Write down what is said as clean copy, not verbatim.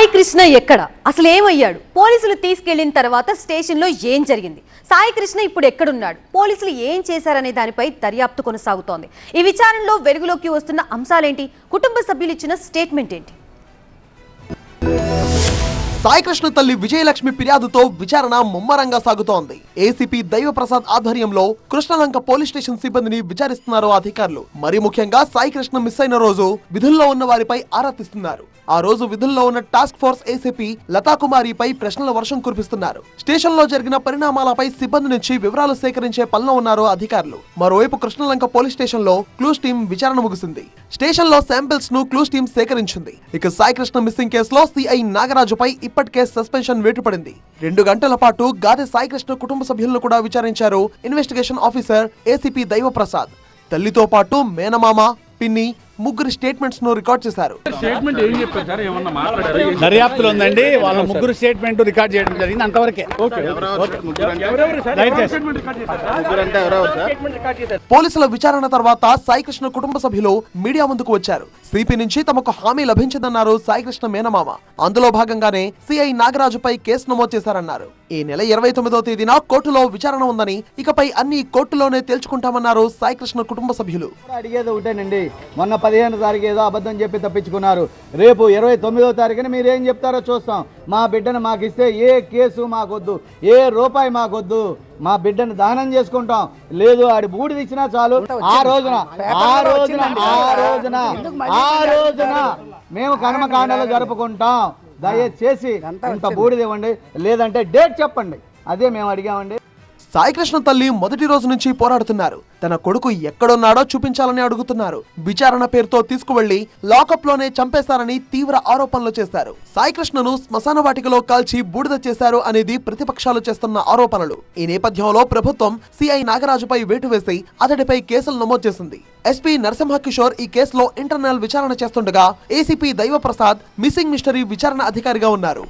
సాయి కృష్ణ ఎక్కడ అసలు ఏమయ్యాడు? పోలీసులు తీసుకెళ్లిన తర్వాత స్టేషన్లో ఏం జరిగింది? సాయి కృష్ణ ఇప్పుడు ఎక్కడున్నాడు? పోలీసులు ఏం చేశారనే దానిపై దర్యాప్తు కొనసాగుతోంది. ఈ విచారణలో వెలుగులోకి వస్తున్న అంశాలేంటి? కుటుంబ సభ్యులు ఇచ్చిన స్టేట్మెంట్ ఏంటి? సాయి కృష్ణ తల్లి విజయలక్ష్మి ఫిర్యాదుతో విచారణ ముమ్మరంగా సాగుతోంది. ఏసీపీ దైవప్రసాద్ ఆధ్వర్యంలో కృష్ణలంక పోలీస్ స్టేషన్ సిబ్బందిని విచారిస్తున్నారు అధికారులు. మరి ముఖ్యంగా సాయి కృష్ణ మిస్ అయిన రోజు విధుల్లో ఉన్న వారిపై ఆరా తీస్తున్నారు. ఆ రోజు విధుల్లో ఉన్న టాస్క్ ఫోర్స్ ఏసీపీ లతాకుమారిపై ప్రశ్నల వర్షం కురిపిస్తున్నారు. స్టేషన్ లో జరిగిన పరిణామాలపై సిబ్బంది నుంచి వివరాలు సేకరించే పనిలో ఉన్నారు అధికారులు. మరోవైపు కృష్ణలంక పోలీస్ స్టేషన్ లో క్లూస్ టీం విచారణ ముగిసింది. స్టేషన్ లో శాంపిల్స్ ను క్లూస్ టీం సేకరించింది. ఇక సాయి కృష్ణ మిస్సింగ్ కేసులో సిఐ నాగరాజుపై ఇప్పటికే సస్పెన్షన్ వేటుపడింది. 2 గంటల పాటు గాదె సాయి కృష్ణ కుటుంబ సభ్యులను కూడా విచారించారు ఇన్వెస్టిగేషన్ ఆఫీసర్ ఏసీపీ దైవప్రసాద్. తల్లితో పాటు మేనమామ, పిన్ని, ముగ్గురు స్టేట్మెంట్స్ ను రికార్డ్ చేశారు. దర్యాప్తులో ఉందండి. వాళ్ళ ముగ్గురు స్టేట్మెంట్ రికార్డ్ చేయడం జరిగింది. అంతవరకే. పోలీసుల విచారణ తర్వాత సాయి కృష్ణ కుటుంబ సభ్యులు మీడియా ముందుకు వచ్చారు. సిపి నుంచి తమకు హామీ లభించిందన్నారు సాయి కృష్ణ మేనమామ. అందులో భాగంగానే సిఐ నాగరాజుపై కేసు నమోదు చేశారన్నారు. ఈ నెల 29వ తేదీన కోర్టులో విచారణ ఉందని, ఇకపై అన్ని కోర్టులోనే తేల్చుకుంటామన్నారు సాయి కృష్ణ కుటుంబ సభ్యులు. అడిగేది ఒకటేనండి, మొన్న 15వ తారీఖు ఏదో అబద్ధం చెప్పి తప్పించుకున్నారు. రేపు 29వ తారీఖున మీరేం చెప్తారో చూస్తాం. మా బిడ్డను మాకు ఇస్తే ఏ కేసు మాకొద్దు, ఏ రూపాయి మాకొద్దు, మా బిడ్డను దహనం చేసుకుంటాం. లేదు ఆడి బూడిద ఇచ్చినా చాలు. ఆ రోజున మేము కర్మకాండలు జరుపుకుంటాం. దయచేసి ఇంత బూడిద ఇవ్వండి, లేదంటే డేట్ చెప్పండి. అదే మేము అడిగామండి. సాయి కృష్ణ తల్లి మొదటి రోజు నుంచి పోరాడుతున్నారు. తన కొడుకు ఎక్కడున్నాడో చూపించాలని అడుగుతున్నారు. విచారణ పేరుతో తీసుకువెళ్లి లాకప్ లోనే చంపేశారని తీవ్ర ఆరోపణలు చేశారు. సాయి కృష్ణను శ్మశాన వాటికలో కాల్చి బూడిద చేశారు అనేది ప్రతిపక్షాలు చేస్తున్న ఆరోపణలు. ఈ నేపథ్యంలో ప్రభుత్వం సిఐ నాగరాజుపై వేటు వేసి అతడిపై కేసులు నమోదు చేసింది. ఎస్పీ నరసింహకిషోర్ ఈ కేసులో ఇంటర్నల్ విచారణ చేస్తుండగా ఏసీపీ దైవప్రసాద్ మిస్సింగ్ మిస్టరీ విచారణ అధికారిగా ఉన్నారు.